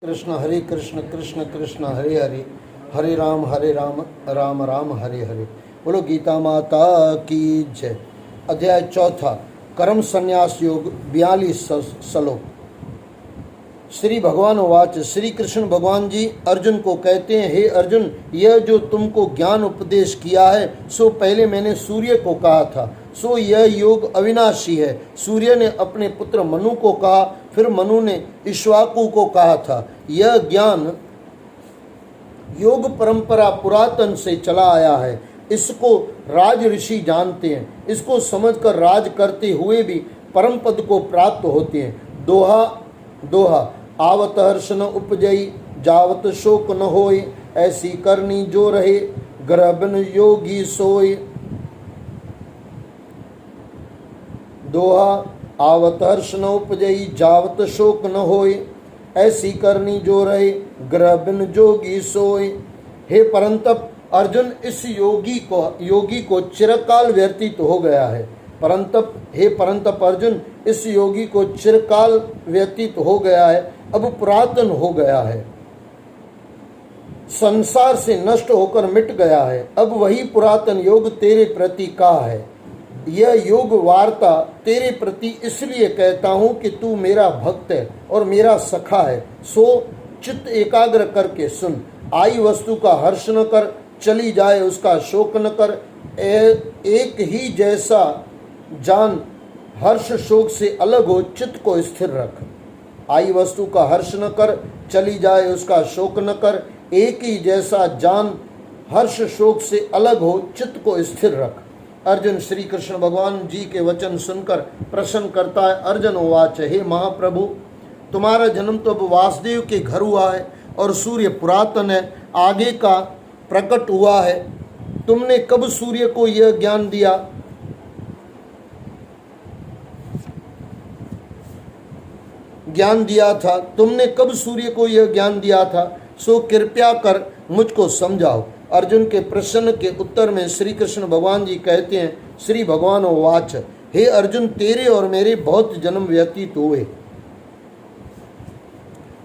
कृष्ण हरे कृष्ण कृष्ण कृष्ण हरे हरे, हरे राम राम राम हरे हरे। बोलो गीता माता की जय। अध्याय चौथा, कर्म संन्यास योग, 42 श्लोक। श्री भगवान उवाच। श्री कृष्ण भगवान जी अर्जुन को कहते हैं, हे अर्जुन, यह जो तुमको ज्ञान उपदेश किया है सो पहले मैंने सूर्य को कहा था। सो यह योग अविनाशी है। सूर्य ने अपने पुत्र मनु को कहा, फिर मनु ने इक्ष्वाकु को कहा था। यह ज्ञान योग परंपरा पुरातन से चला आया है। इसको राज ऋषि जानते हैं। इसको समझकर राज करते हुए भी परम पद को प्राप्त होते हैं। दोहा दोहा, आवत हर्ष न उपजई, जावत शोक न होय, ऐसी करनी जो रहे, ग्रह बिन योगी सोय। दोहा, आवत हर्ष न उपजई, जावत शोक न होय, ऐसी करनी जो रहे, ग्रह बिन जोगी सोय। हे परंतप अर्जुन, इस योगी को चिरकाल व्यतीत हो गया है। परंतप अर्जुन, इस योगी को चिरकाल व्यतीत हो गया है, अब पुरातन हो गया है, संसार से नष्ट होकर मिट गया है। अब वही पुरातन योग तेरे प्रति कहा है। यह योग वार्ता तेरे प्रति इसलिए कहता हूँ कि तू मेरा भक्त है और मेरा सखा है। सो चित्त एकाग्र करके सुन। आई वस्तु का हर्ष न कर, चली जाए उसका शोक न कर। एक ही जैसा जान, हर्ष शोक से अलग हो, चित्त को स्थिर रख। आई वस्तु का हर्ष न कर, चली जाए उसका शोक न कर। एक ही जैसा जान, हर्ष शोक से अलग हो, चित्त को स्थिर रख। अर्जुन श्री कृष्ण भगवान जी के वचन सुनकर प्रश्न करता है। अर्जुन उवाच, हे महाप्रभु, तुम्हारा जन्म तो अब वासुदेव के घर हुआ है और सूर्य पुरातन है, आगे का प्रकट हुआ है। तुमने कब सूर्य को यह ज्ञान दिया? तुमने कब सूर्य को यह ज्ञान दिया था? सो कृपया कर मुझको समझाओ। अर्जुन के प्रश्न के उत्तर में श्री कृष्ण भगवान जी कहते हैं, श्री भगवान वाच, हे अर्जुन, तेरे और मेरे बहुत जन्म व्यतीत हुए,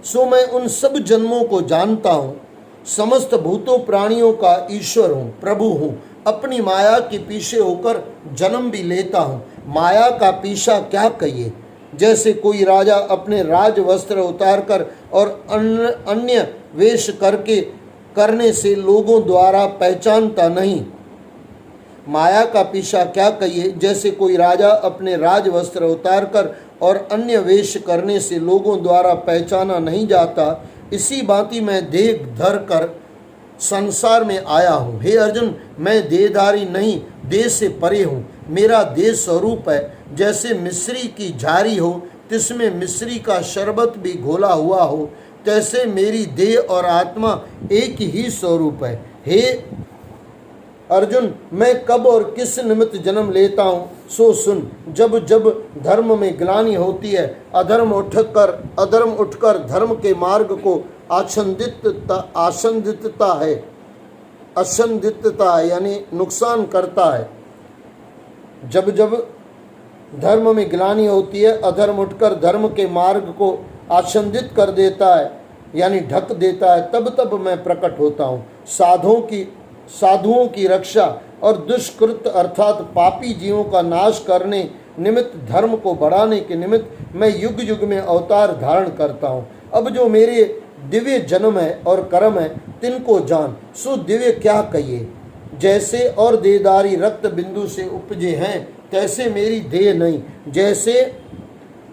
सो मैं उन सब जन्मों को जानता हूँ। समस्त भूतों प्राणियों का ईश्वर हूँ, प्रभु हूँ। अपनी माया के पीछे होकर जन्म भी लेता हूँ। माया का पीछा क्या कहिए। जैसे कोई राजा अपने राज वस्त्र उतारकर और अन्य वेश करने से लोगों द्वारा पहचानता नहीं। माया का पीछा क्या कहिए। जैसे कोई राजा अपने राज वस्त्र उतारकर और अन्य वेश करने से लोगों द्वारा पहचाना नहीं जाता, इसी भांति मैं देह धर कर संसार में आया हूँ। हे अर्जुन, मैं देहधारी नहीं, देह से परे हूँ। मेरा देह स्वरूप है। जैसे मिश्री की झारी हो, तिसमें मिश्री का शरबत भी घोला हुआ हो, तैसे मेरी देह और आत्मा एक ही स्वरूप है। हे अर्जुन, मैं कब और किस निमित्त जन्म लेता हूँ सो सुन। जब जब धर्म में ग्लानि होती है, अधर्म उठकर धर्म के मार्ग को आसंदितता है यानी नुकसान करता है। जब जब धर्म में ग्लानि होती है, अधर्म उठकर धर्म के मार्ग को आच्छादित कर देता है यानी ढक देता है, तब तब मैं प्रकट होता हूँ। साधुओं की रक्षा और दुष्कृत अर्थात पापी जीवों का नाश करने निमित्त, धर्म को बढ़ाने के निमित्त मैं युग युग में अवतार धारण करता हूँ। अब जो मेरे दिव्य जन्म है और कर्म है, तिनको जान। सो दिव्य क्या कहिए। जैसे और देहधारी रक्त बिंदु से उपजे हैं, तैसे मेरी देह नहीं। जैसे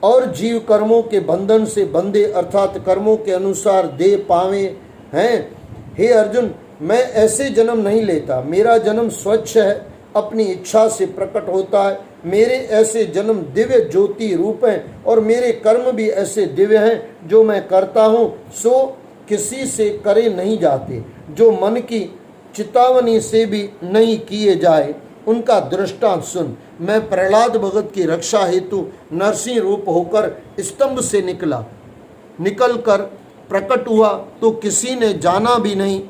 और जीव कर्मों के बंधन से बंधे अर्थात कर्मों के अनुसार देह पावे हैं। हे अर्जुन, मैं ऐसे जन्म नहीं लेता। मेरा जन्म स्वच्छ है, अपनी इच्छा से प्रकट होता है। मेरे ऐसे जन्म दिव्य ज्योति रूप हैं और मेरे कर्म भी ऐसे दिव्य हैं। जो मैं करता हूँ सो किसी से करे नहीं जाते, जो मन की चितावनी से भी नहीं किए जाए। उनका दृष्टांत सुन। मैं प्रहलाद भगत की रक्षा हेतु नरसिंह रूप होकर स्तंभ से निकल कर प्रकट हुआ तो किसी ने जाना भी नहीं।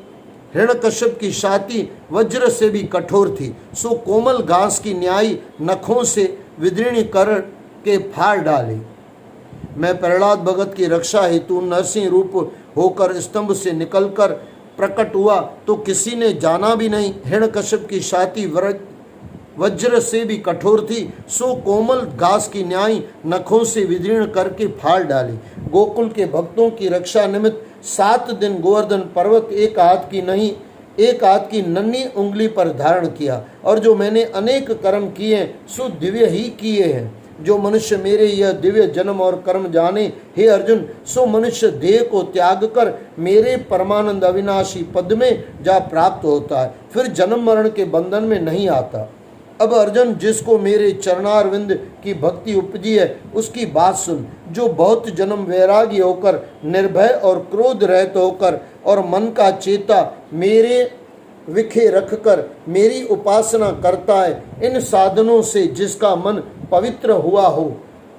हिरण्यकश्यप की छाती वज्र से भी कठोर थी, सो कोमल घास की न्यायी नखों से विदीर्ण कर के फाड़ डाली। मैं प्रहलाद भगत की रक्षा हेतु नरसिंह रूप होकर स्तंभ से निकलकर प्रकट हुआ तो किसी ने जाना भी नहीं। हिरण्यकश्यप की छाती वज्र से भी कठोर थी, सो कोमल घास की न्याय नखों से विदीर्ण करके फाड़ डाली। गोकुल के भक्तों की रक्षा निमित्त 7 दिन गोवर्धन पर्वत एक हाथ की नन्ही उंगली पर धारण किया। और जो मैंने अनेक कर्म किए सो दिव्य ही किए हैं। जो मनुष्य मेरे यह दिव्य जन्म और कर्म जाने, हे अर्जुन, सो मनुष्य देह को त्याग कर मेरे परमानंद अविनाशी पद में जा प्राप्त होता है, फिर जन्म मरण के बंधन में नहीं आता। अब अर्जुन, जिसको मेरे चरणारविंद की भक्ति उपजी है उसकी बात सुन। जो बहुत जन्म वैरागी होकर, निर्भय और क्रोध रहित होकर और मन का चेता मेरे विखे रखकर मेरी उपासना करता है, इन साधनों से जिसका मन पवित्र हुआ हो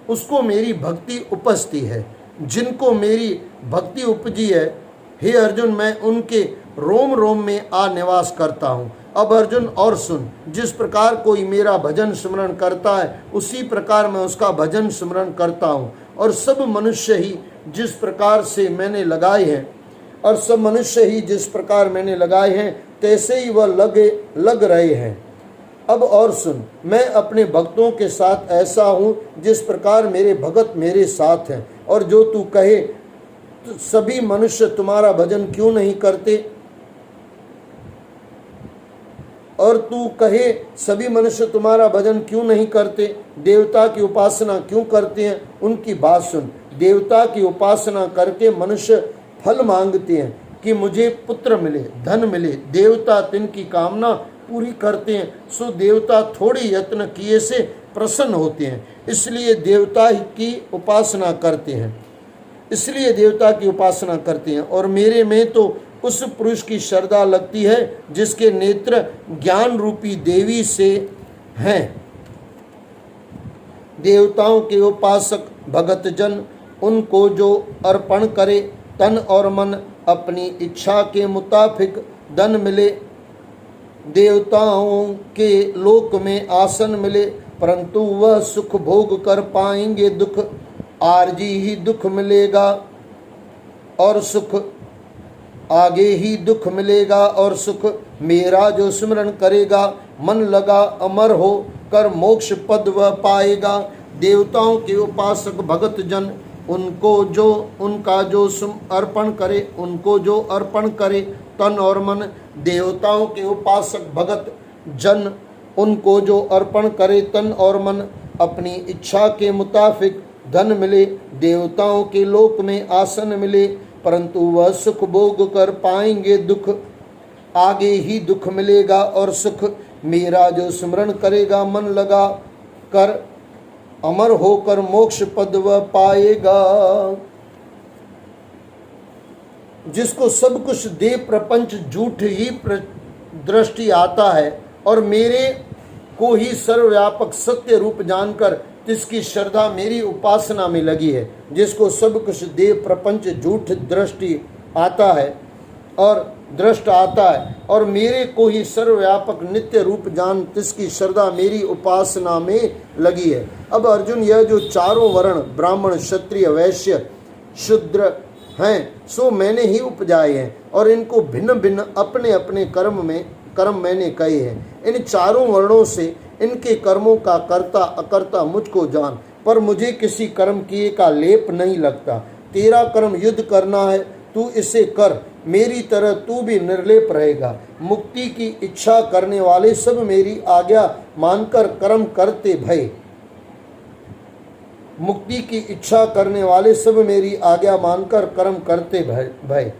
उसको मेरी भक्ति उपजती है। जिनको मेरी भक्ति उपजी है, हे अर्जुन, मैं उनके रोम रोम में आ निवास करता हूँ। अब अर्जुन और सुन, जिस प्रकार कोई मेरा भजन स्मरण करता है उसी प्रकार मैं उसका भजन स्मरण करता हूँ। और सब मनुष्य ही जिस प्रकार मैंने लगाए हैं तैसे ही वह लग रहे हैं। अब और सुन, मैं अपने भक्तों के साथ ऐसा हूँ जिस प्रकार मेरे भगत मेरे साथ हैं। और जो तू कहे सभी मनुष्य तुम्हारा भजन क्यों नहीं करते, देवता की उपासना क्यों करते हैं, उनकी बात सुन। देवता की उपासना करके मनुष्य फल मांगते हैं कि मुझे पुत्र मिले, धन मिले। देवता तिनकी कामना पूरी करते हैं, सो देवता थोड़े यत्न किए से प्रसन्न होते हैं, इसलिए देवता की उपासना करते हैं। और मेरे में तो उस पुरुष की श्रद्धा लगती है जिसके नेत्र ज्ञान रूपी देवी से हैं। देवताओं के उपासक भगत जन उनको जो अर्पण करे, तन और मन अपनी इच्छा के मुताबिक धन मिले, देवताओं के लोक में आसन मिले, परंतु वह सुख भोग कर पाएंगे दुख। आरजी ही दुख मिलेगा और सुख आगे ही दुख मिलेगा और सुख। मेरा जो स्मरण करेगा मन लगा अमर हो कर मोक्ष पद वह पाएगा। देवताओं के उपासक भगत जन उनको जो अर्पण करे तन और मन। देवताओं के उपासक भगत जन उनको जो अर्पण करे तन और मन, अपनी इच्छा के मुताबिक धन मिले, देवताओं के लोक में आसन मिले, परंतु वह सुख भोग कर पाएंगे दुख। आगे ही दुख मिलेगा और सुख। मेरा जो स्मरण करेगा मन लगा कर अमर होकर मोक्ष पद वह पाएगा। जिसको सब कुछ देह प्रपंच झूठ ही दृष्टि आता है और मेरे को ही सर्वव्यापक सत्य रूप जानकर जिसकी श्रद्धा मेरी उपासना में लगी है। जिसको सब कुछ देह प्रपंच झूठ दृष्टि आता है और मेरे को ही सर्वव्यापक नित्य रूप जान जिसकी श्रद्धा मेरी उपासना में लगी है। अब अर्जुन, यह जो चारों वर्ण ब्राह्मण क्षत्रिय वैश्य शूद्र हैं सो मैंने ही उपजाए हैं और इनको भिन्न भिन्न अपने अपने कर्म मैंने कहे हैं। इन चारों वर्णों से इनके कर्मों का कर्ता अकर्ता मुझको जान, पर मुझे किसी कर्म किए का लेप नहीं लगता। तेरा कर्म युद्ध करना है, तू इसे कर, मेरी तरह तू भी निर्लेप रहेगा। मुक्ति की इच्छा करने वाले सब मेरी आज्ञा मानकर कर्म करते भय। मुक्ति की इच्छा करने वाले सब मेरी आज्ञा मानकर कर्म करते भय।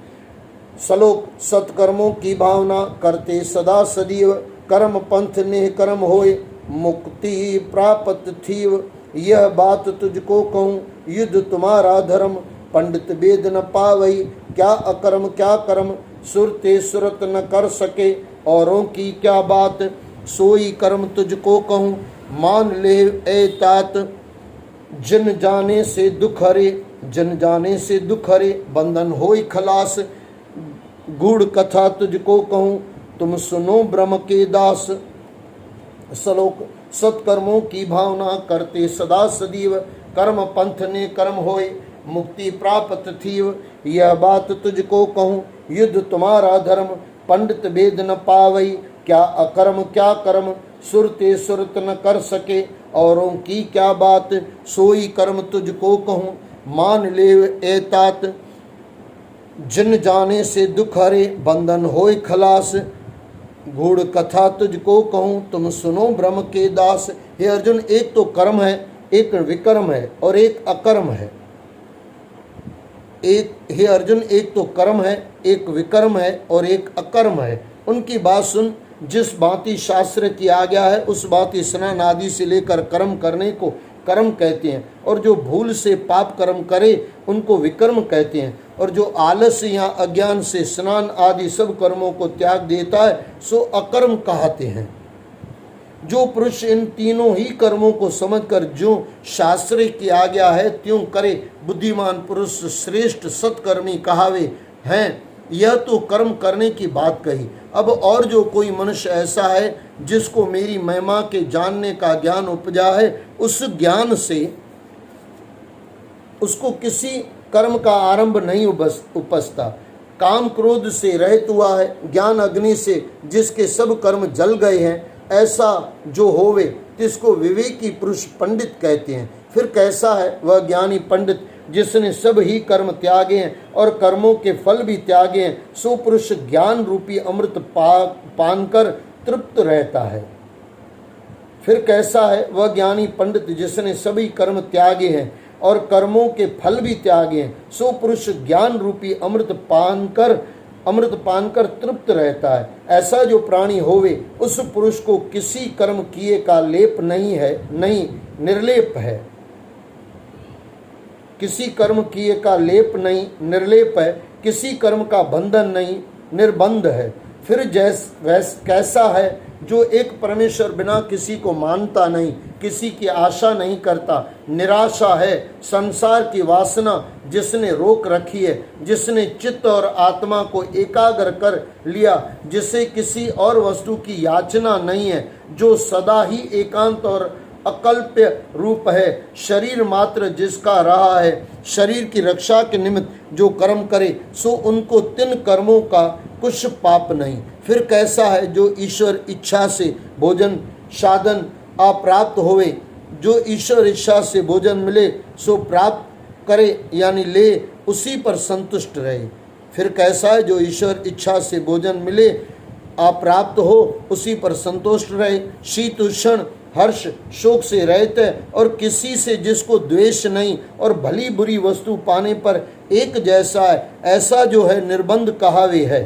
श्लोक सत्कर्मों की भावना करते सदा सदैव, कर्म पंथ नेह कर्म होए मुक्ति प्राप्त थीव। यह बात तुझको कहूँ युद्ध तुम्हारा धर्म, पंडित वेद न पावई क्या अकर्म क्या कर्म। सुरते सुरत न कर सके औरों की क्या बात, सोई कर्म तुझको कहूँ मान ले ए तात। जन जाने से दुख हरे बंधन होई खलास। गूढ़ कथा तुझको कहूँ तुम सुनो ब्रह्म के दास। श्लोक सत्कर्मों की भावना करते सदा सदैव, कर्म पंथ ने कर्म होए, मुक्ति प्राप्त थीव। यह बात तुझको कहूँ, युद्ध तुम्हारा धर्म, पंडित वेद न पावई। क्या अकर्म क्या कर्म, सुरते सुरत न कर सके। औरों की क्या बात, सोई कर्म तुझको कहूँ, मान ले ए तात। जिन जाने से दुख हरे, बंधन होए खलास। गूढ़ कथा तुझको कहूँ, तुम सुनो ब्रह्म के दास। हे अर्जुन, एक तो कर्म है, एक विकर्म है और एक अकर्म है। हे अर्जुन, एक तो कर्म है, एक विकर्म है और एक अकर्म है। उनकी बात सुन। जिस भांति शास्त्र की आज्ञा है उस भांति स्नान आदि से लेकर कर्म करने को कर्म कहते हैं, और जो भूल से पाप कर्म करे उनको विकर्म कहते हैं। और जो आलस्य या अज्ञान से स्नान आदि सब कर्मों को त्याग देता है सो अकर्म कहते हैं। जो पुरुष इन तीनों ही कर्मों को समझकर जो शास्त्र की आज्ञा है त्यों करे, बुद्धिमान पुरुष श्रेष्ठ सत्कर्मी कहावे हैं। यह तो कर्म करने की बात कही। अब और जो कोई मनुष्य ऐसा है जिसको मेरी महिमा के जानने का ज्ञान उपजा है, उस ज्ञान से उसको किसी कर्म का आरंभ नहीं उपजता। काम क्रोध से रहित हुआ है, ज्ञान अग्नि से जिसके सब कर्म जल गए हैं, ऐसा जो होवे तिसको विवेकी पुरुष पंडित कहते हैं। फिर कैसा है वह ज्ञानी पंडित जिसने सब ही कर्म त्यागे हैं और कर्मों के फल भी त्यागे हैं, सो पुरुष ज्ञान रूपी अमृत पान कर तृप्त रहता है। फिर कैसा है वह ज्ञानी पंडित जिसने सभी कर्म त्यागे हैं और कर्मों के फल भी त्यागे हैं, सो पुरुष ज्ञान रूपी अमृत पान कर तृप्त रहता है। ऐसा जो प्राणी होवे उस पुरुष को किसी कर्म किए का लेप नहीं है, नहीं निर्लेप है। किसी कर्म किए का लेप नहीं, निर्लेप है। किसी कर्म का बंधन नहीं, निर्बंध है। फिर कैसा है जो एक परमेश्वर बिना किसी को मानता नहीं, किसी की आशा नहीं करता, निराशा है, संसार की वासना जिसने रोक रखी है, जिसने चित्त और आत्मा को एकाग्र कर लिया, जिसे किसी और वस्तु की याचना नहीं है, जो सदा ही एकांत और अकल्प्य रूप है, शरीर मात्र जिसका रहा है, शरीर की रक्षा के निमित्त जो कर्म करे सो उनको तिन कर्मों का कुछ पाप नहीं। फिर कैसा है जो ईश्वर इच्छा से भोजन साधन अप्राप्त होवे, जो ईश्वर इच्छा से भोजन मिले सो प्राप्त करे यानी ले, उसी पर संतुष्ट रहे। फिर कैसा है जो ईश्वर इच्छा से भोजन मिले अप्राप्त हो उसी पर संतुष्ट रहे, शीत उष्ण हर्ष शोक से रहित है और किसी से जिसको द्वेष नहीं और भली बुरी वस्तु पाने पर एक जैसा है, ऐसा जो है निर्बंध कहावे है।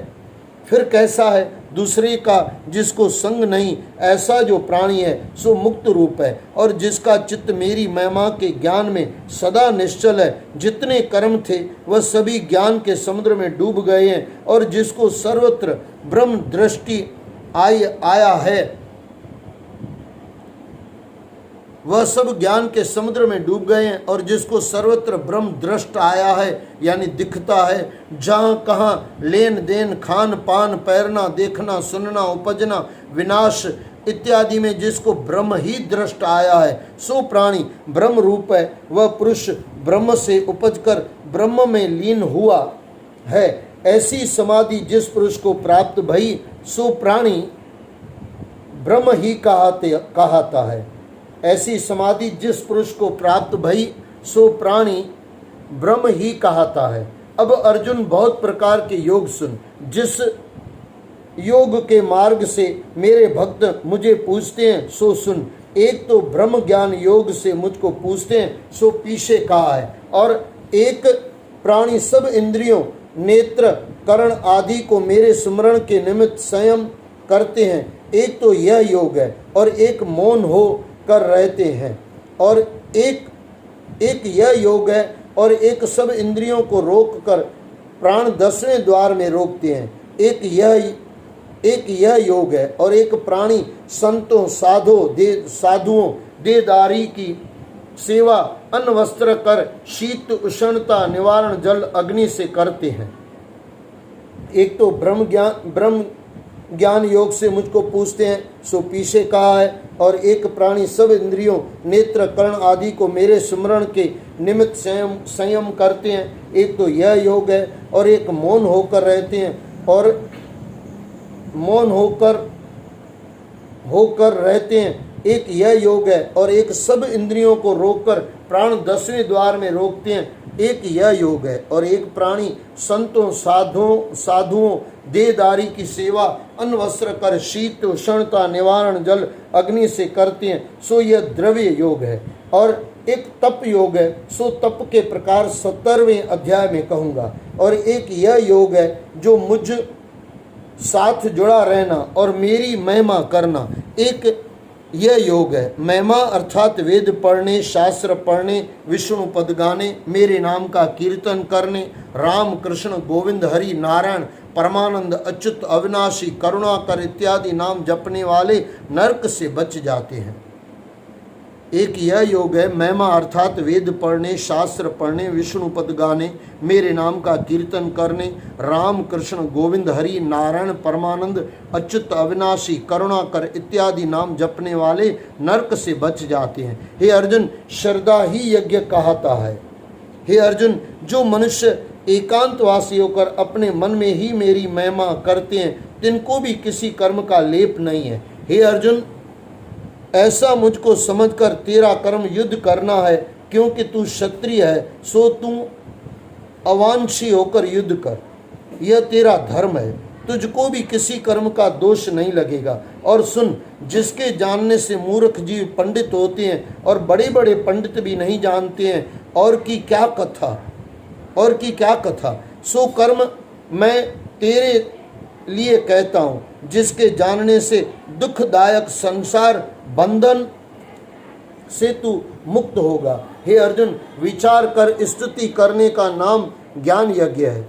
फिर कैसा है दूसरे का जिसको संग नहीं, ऐसा जो प्राणी है सो मुक्त रूप है और जिसका चित्त मेरी महिमा के ज्ञान में सदा निश्चल है। जितने कर्म थे वह सभी ज्ञान के समुद्र में डूब गए हैं और जिसको सर्वत्र ब्रह्म दृष्टि आया है वह सब ज्ञान के समुद्र में डूब गए हैं और जिसको सर्वत्र ब्रह्म दृष्ट आया है यानी दिखता है, जहाँ कहाँ लेन देन खान पान पैरना देखना सुनना उपजना विनाश इत्यादि में जिसको ब्रह्म ही दृष्ट आया है, सो प्राणी ब्रह्म रूप है। वह पुरुष ब्रह्म से उपजकर ब्रह्म में लीन हुआ है। ऐसी समाधि जिस पुरुष को प्राप्त भई सो प्राणी ब्रह्म ही कहाता है। ऐसी समाधि जिस पुरुष को प्राप्त भई सो प्राणी ब्रह्म ही कहाता है। अब अर्जुन बहुत प्रकार के योग सुन। जिस योग के मार्ग से मेरे भक्त मुझे पूछते हैं सो सुन। एक तो ब्रह्म ज्ञान योग से मुझको पूछते हैं सो पीछे कहा है, और एक प्राणी सब इंद्रियों नेत्र करण आदि को मेरे स्मरण के निमित्त संयम करते हैं। एक तो यह योग है और एक मौन हो कर रहते हैं, और एक यह योग है और एक सब इंद्रियों को रोक कर प्राण 10वें द्वार में रोकते हैं। एक यह योग है और एक प्राणी संतों साधुओं देदारी की सेवा अन्न वस्त्र कर शीत उष्णता निवारण जल अग्नि से करते हैं। एक तो ब्रह्म ज्ञान योग से मुझको पूछते हैं सो पीछे कहा है। और एक प्राणी सब इंद्रियों नेत्र कर्ण आदि को मेरे स्मरण के निमित्त संयम करते हैं। एक तो यह योग है, और एक मौन होकर रहते हैं, और मौन होकर रहते हैं। एक यह योग है, और एक सब इंद्रियों को रोककर प्राण 10वें द्वार में रोकते हैं। एक यह योग है, और एक प्राणी संतों साधुओं देहदारी की सेवा अन्न वस्त्र कर शीत उष्णता निवारण जल अग्नि से करते हैं, सो यह द्रव्य योग है। और एक तप योग है, सो तप के प्रकार 17वें अध्याय में कहूँगा। और एक यह योग है जो मुझ साथ जुड़ा रहना और मेरी महिमा करना। एक यह योग है, महिमा अर्थात वेद पढ़ने, शास्त्र पढ़ने, विष्णु पद गाने, मेरे नाम का कीर्तन करने, राम कृष्ण गोविंद हरि नारायण परमानंद अच्युत अविनाशी करुणाकर इत्यादि नाम जपने वाले नरक से बच जाते हैं। एक यह योग है, महिमा अर्थात वेद पढ़ने, शास्त्र पढ़ने, विष्णु पद गाने, मेरे नाम का कीर्तन करने, राम कृष्ण गोविंद हरि नारायण परमानंद अच्युत अविनाशी करुणाकर इत्यादि नाम जपने वाले नरक से बच जाते हैं। हे अर्जुन, श्रद्धा ही यज्ञ कहता है। हे अर्जुन, जो मनुष्य एकांतवासी होकर अपने मन में ही मेरी महिमा करते हैं, तिनको भी किसी कर्म का लेप नहीं है। हे अर्जुन, ऐसा मुझको समझकर तेरा कर्म युद्ध करना है, क्योंकि तू क्षत्रिय है, सो तू अवांछी होकर युद्ध कर, यह तेरा धर्म है। तुझको भी किसी कर्म का दोष नहीं लगेगा। और सुन, जिसके जानने से मूर्ख जीव पंडित होते हैं और बड़े बड़े पंडित भी नहीं जानते हैं, और की क्या कथा, सो कर्म मैं तेरे लिए कहता हूँ, जिसके जानने से दुखदायक संसार बंधन से तू मुक्त होगा। हे अर्जुन, विचार कर स्तुति करने का नाम ज्ञान यज्ञ है।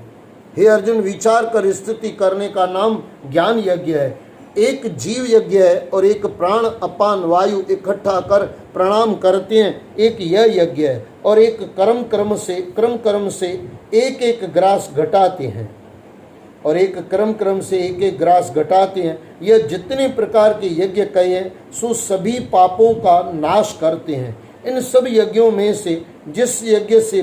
हे अर्जुन, विचार कर स्तुति करने का नाम ज्ञान यज्ञ है। एक जीव यज्ञ है, और एक प्राण अपान वायु इकट्ठा कर प्रणाम करते हैं, एक यह यज्ञ है। और एक क्रम से एक एक ग्रास घटाते हैं, और एक क्रम से एक एक ग्रास घटाते हैं। यह जितने प्रकार के यज्ञ कहे हैं, सो सभी पापों का नाश करते हैं। इन सब यज्ञों में से जिस यज्ञ से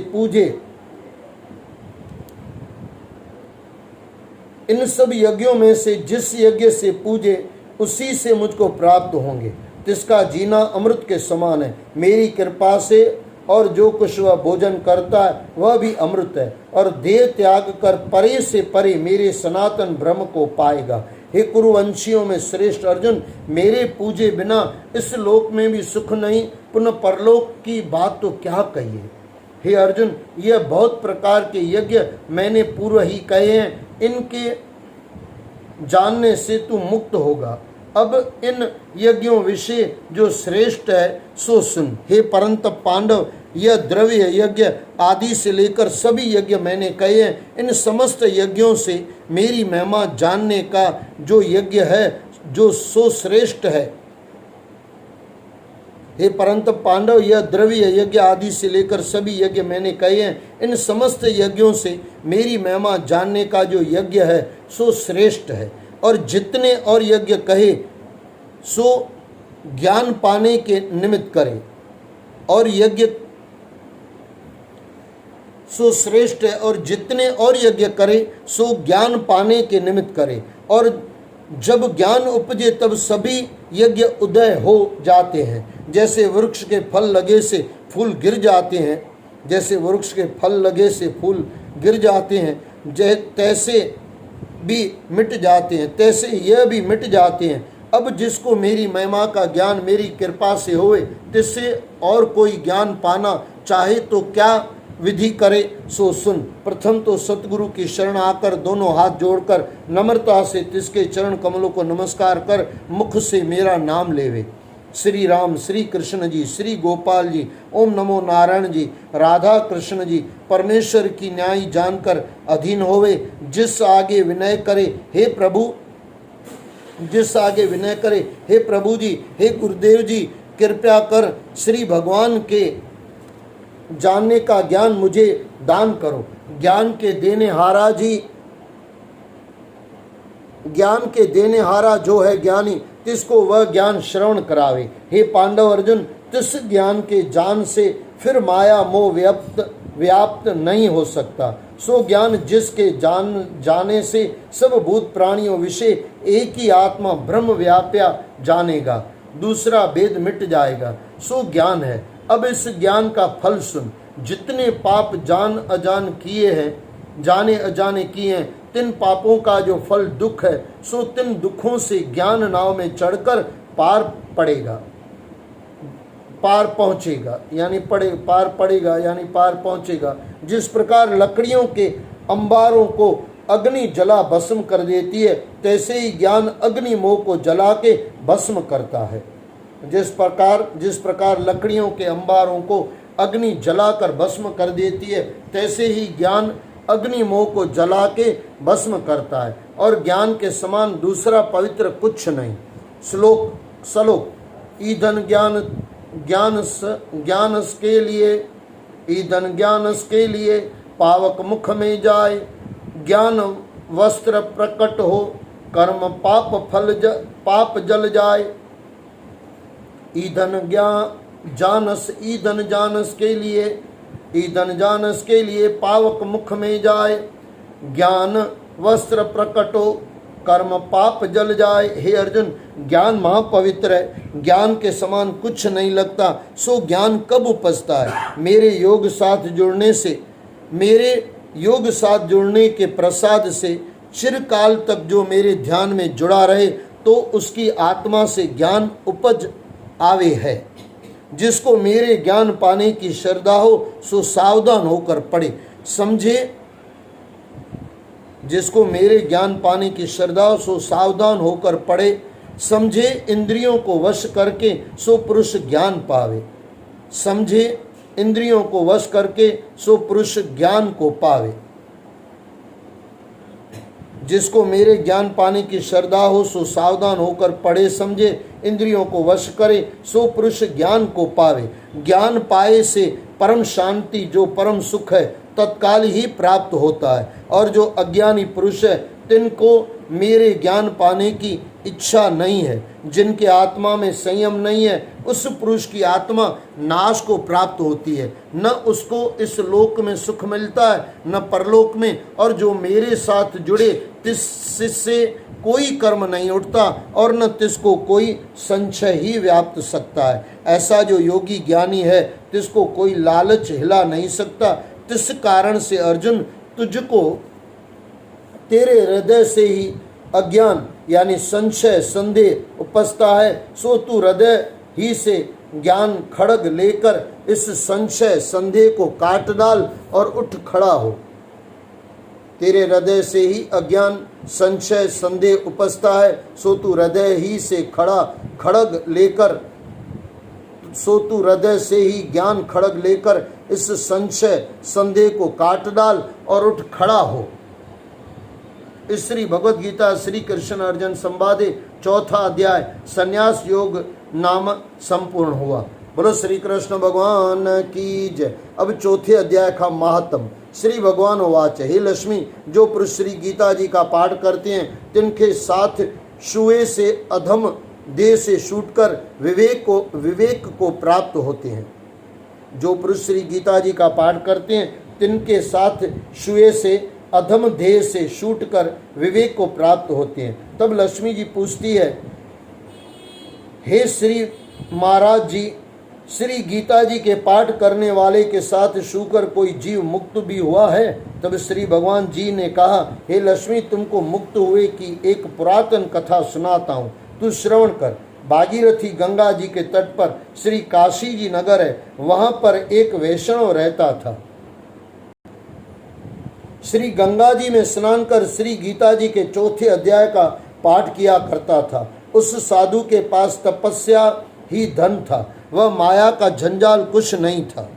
पूजे उसी से मुझको प्राप्त होंगे। तिसका जीना अमृत के समान है मेरी कृपा से, और जो कुछ वह भोजन करता है वह भी अमृत है, और देह त्याग कर परे से परे मेरे सनातन ब्रह्म को पाएगा। हे कुरुवंशियों में श्रेष्ठ अर्जुन, मेरे पूजे बिना इस लोक में भी सुख नहीं, पुनः परलोक की बात तो क्या कहिए। हे अर्जुन, यह बहुत प्रकार के यज्ञ मैंने पूर्व ही कहे हैं, इनके जानने से तू मुक्त होगा। अब इन यज्ञों विषय जो श्रेष्ठ है सो सुन। हे परंतप पांडव, यह द्रव्य यज्ञ आदि से लेकर सभी यज्ञ मैंने कहे हैं, इन समस्त यज्ञों से मेरी महिमा जानने का जो यज्ञ है जो सो श्रेष्ठ है। हे परंतप पांडव, यह द्रव्य यज्ञ आदि से लेकर सभी यज्ञ मैंने कहे हैं, इन समस्त यज्ञों से मेरी महिमा जानने का जो यज्ञ है सो श्रेष्ठ है। और जितने और यज्ञ कहे सो ज्ञान पाने के निमित्त करे, और यज्ञ सो श्रेष्ठ है। और जितने और यज्ञ करे सो ज्ञान पाने के निमित्त करे, और जब ज्ञान उपजे तब सभी यज्ञ उदय हो जाते हैं। जैसे वृक्ष के फल लगे से फूल गिर जाते हैं, तैसे भी मिट जाते हैं, तैसे यह भी मिट जाते हैं। अब जिसको मेरी महिमा का ज्ञान मेरी कृपा से होए, तिससे और कोई ज्ञान पाना चाहे तो क्या विधि करे सो सुन। प्रथम तो सतगुरु की शरण आकर दोनों हाथ जोड़कर नम्रता से तिसके चरण कमलों को नमस्कार कर मुख से मेरा नाम लेवे। श्री राम, श्री कृष्ण जी, श्री गोपाल जी, ओम नमो नारायण जी, राधा कृष्ण जी, परमेश्वर की न्याय जानकर अधीन होवे। जिस आगे विनय करे हे प्रभु जी, हे गुरुदेव जी, कृपया कर श्री भगवान के जानने का ज्ञान मुझे दान करो। ज्ञान के देने हारा जी, ज्ञान के देने हारा जो है ज्ञानी, तिसको वह ज्ञान श्रवण करावे। हे पांडव अर्जुन, तिस ज्ञान के जान से फिर माया मोह व्याप्त नहीं हो सकता। सो ज्ञान जिसके जाने से सब भूत प्राणियों विषय एक ही आत्मा ब्रह्म व्याप्या जानेगा, दूसरा भेद मिट जाएगा, सो ज्ञान है। अब इस ज्ञान का फल सुन। जितने पाप जान अजान किए हैं, जाने अजाने किए हैं, तिन पापों का जो फल दुख है, सो तिन दुखों से ज्ञान नाव में चढ़कर पार पहुंचेगा यानी पार पहुंचेगा। जिस प्रकार लकड़ियों के अंबारों को अग्नि जला भस्म कर देती है, तैसे ही ज्ञान अग्नि मोह को जला के भस्म करता है। जिस प्रकार लकड़ियों के अंबारों को अग्नि जलाकर भस्म कर देती है, तैसे ही ज्ञान अग्नि मोह को जला के भस्म करता है, और ज्ञान के समान दूसरा पवित्र कुछ नहीं। श्लोक ईंधन ज्ञानस के लिए पावक मुख में जाए, ज्ञान वस्त्र प्रकट हो, कर्म पाप जल जाए। ईंधन जानस के लिए पावक मुख में जाए, ज्ञान वस्त्र प्रकट हो, कर्म पाप जल जाए। हे अर्जुन, ज्ञान महापवित्र है, ज्ञान के समान कुछ नहीं लगता। सो ज्ञान कब उपजता है? मेरे योग साथ जुड़ने के प्रसाद से चिरकाल तक जो मेरे ध्यान में जुड़ा रहे, तो उसकी आत्मा से ज्ञान उपज आवे है। जिसको मेरे ज्ञान पाने की श्रद्धा हो, सो सावधान होकर पढ़े समझे। जिसको मेरे ज्ञान पाने की श्रद्धा हो, सो सावधान होकर पढ़े समझे। इंद्रियों को वश करके सो पुरुष ज्ञान पावे। समझे इंद्रियों को वश करके सो पुरुष ज्ञान को पावे। जिसको मेरे ज्ञान पाने की श्रद्धा हो, सो सावधान होकर पढ़े समझे। इंद्रियों को वश करे सो पुरुष ज्ञान को पावे। ज्ञान पाए से परम शांति, जो परम सुख है, तत्काल ही प्राप्त होता है। और जो अज्ञानी पुरुष है, तिनको मेरे ज्ञान पाने की इच्छा नहीं है, जिनके आत्मा में संयम नहीं है, उस पुरुष की आत्मा नाश को प्राप्त होती है। न उसको इस लोक में सुख मिलता है, न परलोक में। और जो मेरे साथ जुड़े, तिससे कोई कर्म नहीं उठता, और न तिसको कोई संशय ही व्याप्त सकता है। ऐसा जो योगी ज्ञानी है, तिसको कोई लालच हिला नहीं सकता। तिस कारण से अर्जुन, तुझको तेरे हृदय से ही अज्ञान यानी संशय संदेह उपजता है, सो तू हृदय ही से ज्ञान खड़ग लेकर इस संशय संदेह को काट डाल और उठ खड़ा हो। तेरे हृदय से ही अज्ञान संशय संदेह उपजता है, सो तू हृदय ही से ज्ञान खड़ग लेकर इस संशय संदेह को काट डाल और उठ खड़ा हो। इस श्री भगवद गीता श्री कृष्ण अर्जुन संवादे 4था अध्याय संन्यास योग नाम संपूर्ण हुआ। बोलो श्री कृष्ण भगवान की जय। अब 4थे अध्याय का महात्म। श्री भगवान वाच, हे लक्ष्मी, जो पुरुष श्री गीता जी का पाठ करते हैं, तिनके साथ शुए से अधम देह से छूटकर विवेक को प्राप्त होते हैं। जो पुरुष श्री गीता जी का पाठ करते हैं, तिनके साथ शुए से अधम देह से छूटकर विवेक को प्राप्त होते हैं। तब लक्ष्मी जी पूछती है, हे श्री महाराज जी, श्री गीता जी के पाठ करने वाले के साथ छूकर कोई जीव मुक्त भी हुआ है? तब श्री भगवान जी ने कहा, हे लक्ष्मी, तुमको मुक्त हुए की एक पुरातन कथा सुनाता हूँ, तू श्रवण कर। भागीरथी गंगा जी के तट पर श्री काशी जी नगर है, वहाँ पर एक वैष्णव रहता था। श्री गंगा जी में स्नान कर श्री गीता जी के 4थे अध्याय का पाठ किया करता था। उस साधु के पास तपस्या ही धन था, वह माया का जंजाल कुछ नहीं था।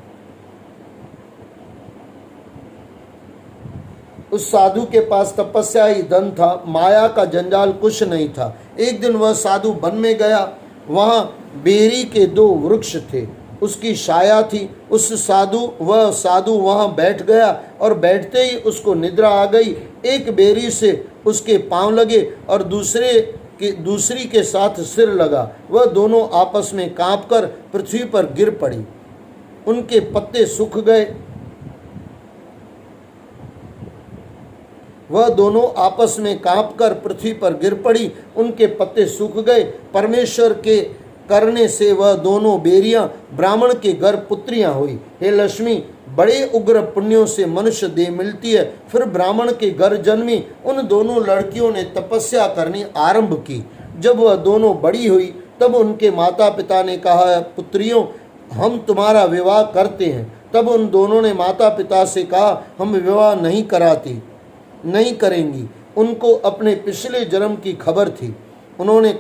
उस साधु के पास तपस्या ही धन था, माया का जंजाल कुछ नहीं था। एक दिन वह साधु वन में गया, वहां बेरी के 2 वृक्ष थे। उसकी छाया थी। वह साधु वहाँ बैठ गया और बैठते ही उसको निद्रा आ गई। एक बेरी से उसके पांव लगे और दूसरी के साथ सिर लगा। वह दोनों आपस में कांपकर पृथ्वी पर गिर पड़ी। उनके पत्ते सूख गए। वह दोनों आपस में कांपकर पृथ्वी पर गिर पड़ी। उनके पत्ते सूख गए। परमेश्वर के करने से वह दोनों बेरियां ब्राह्मण के घर पुत्रियां हुई। हे लक्ष्मी, बड़े उग्र पुण्यों से मनुष्य देह मिलती है। फिर ब्राह्मण के घर जन्मी उन दोनों लड़कियों ने तपस्या करनी आरंभ की। जब वह दोनों बड़ी हुई तब उनके माता पिता ने कहा, पुत्रियों, हम तुम्हारा विवाह करते हैं। तब उन दोनों ने माता पिता से कहा, हम विवाह नहीं करेंगी। उनको अपने पिछले जन्म की खबर थी। उन्होंने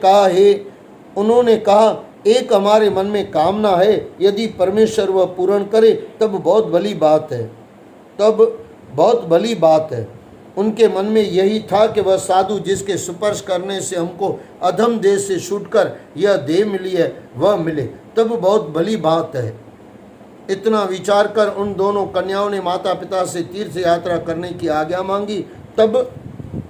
कहा, एक हमारे मन में कामना है, यदि परमेश्वर वह पूर्ण करे तब बहुत भली बात है। उनके मन में यही था कि वह साधु जिसके स्पर्श करने से हमको अधम देह से छूटकर यह देह मिली है वह मिले, तब बहुत भली बात है। इतना विचार कर उन दोनों कन्याओं ने माता पिता से तीर्थ यात्रा करने की आज्ञा मांगी। तब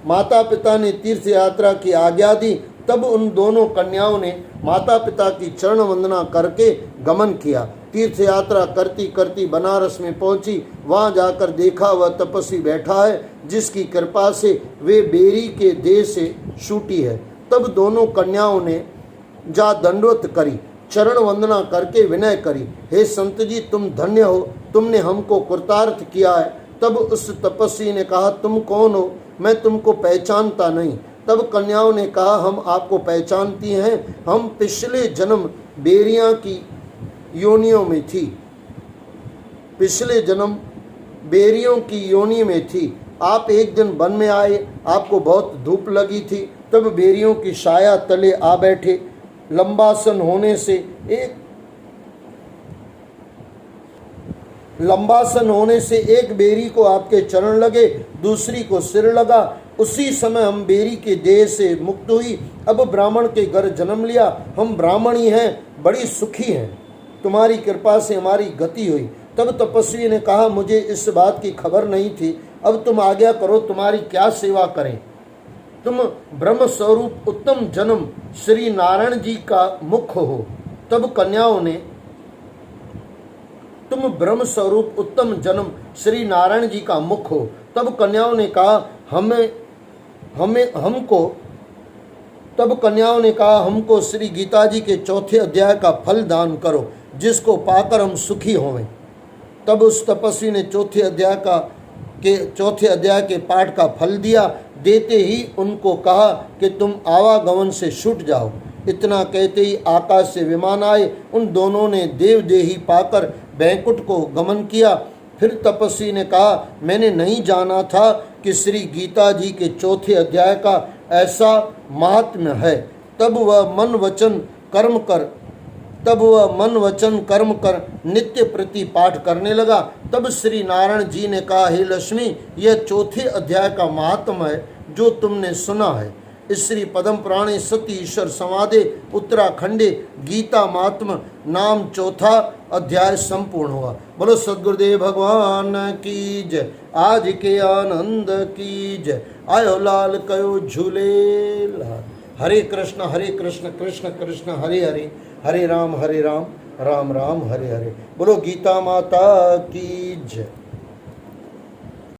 माता पिता ने तीर्थ यात्रा की आज्ञा दी। तब उन दोनों कन्याओं ने माता पिता की चरण वंदना करके गमन किया। तीर्थ यात्रा करती करती बनारस में पहुंची। वहां जाकर देखा वह तपस्वी बैठा है जिसकी कृपा से वे बेरी के देह से छूटी है। तब दोनों कन्याओं ने जा दंडवत करी, चरण वंदना करके विनय करी, हे संत जी, तुम धन्य हो, तुमने हमको कृतार्थ किया है। तब उस तपस्वी ने कहा, तुम कौन हो? मैं तुमको पहचानता नहीं। तब कन्याओं ने कहा, हम आपको पहचानती हैं, हम पिछले जन्म बेरियां की योनियों में थी, पिछले जन्म बेरियों की योनि में थी। आप एक दिन वन में आए, आपको बहुत धूप लगी थी, तब बेरियों की छाया तले आ बैठे। लंबासन होने से एक बेरी को आपके चरण लगे, दूसरी को सिर लगा। उसी समय हम बेरी के देह से मुक्त हुई। अब ब्राह्मण के घर जन्म लिया। हम ब्राह्मणी हैं, बड़ी सुखी हैं। तुम्हारी कृपा से हमारी गति हुई। तब तपस्वी ने कहा, मुझे इस बात की खबर नहीं थी। अब तुम आज्ञा करो, तुम्हारी क्या सेवा करें? तुम ब्रह्म स्वरूप उत्तम जन्म श्री नारायण जी का मुख हो। तब कन्याओं ने तुम ब्रह्म स्वरूप उत्तम जन्म श्री नारायण जी का मुख हो। तब कन्याओं ने कहा, हमको श्री गीता जी के 4 अध्याय का फल दान करो, जिसको पाकर हम सुखी होवें। तब उस तपस्वी ने 4 अध्याय के पाठ का फल दिया। देते ही उनको कहा कि तुम आवागमन से छूट जाओ। इतना कहते ही आकाश से विमान आए। उन दोनों ने देवदेही पाकर बैकुंठ को गमन किया। फिर तपस्वी ने कहा, मैंने नहीं जाना था कि श्री गीता जी के 4 अध्याय का ऐसा महात्म्य है। तब वह मन वचन कर्म कर नित्य प्रति पाठ करने लगा। तब श्री नारायण जी ने कहा, हे लक्ष्मी, यह 4 अध्याय का महात्म है जो तुमने सुना है। इस श्री पदम पुराणे सत्य ईश्वर संवादे उत्तराखंडे गीता महात्म नाम 4 अध्याय संपूर्ण हुआ। बोलो सद्गुरुदेव भगवान की जय। आज के आनंद की जय। आयो लाल कयो झूले लाल। हरे कृष्ण कृष्ण कृष्ण हरे हरे, हरे राम राम राम हरे हरे। बोलो गीता माता की जय।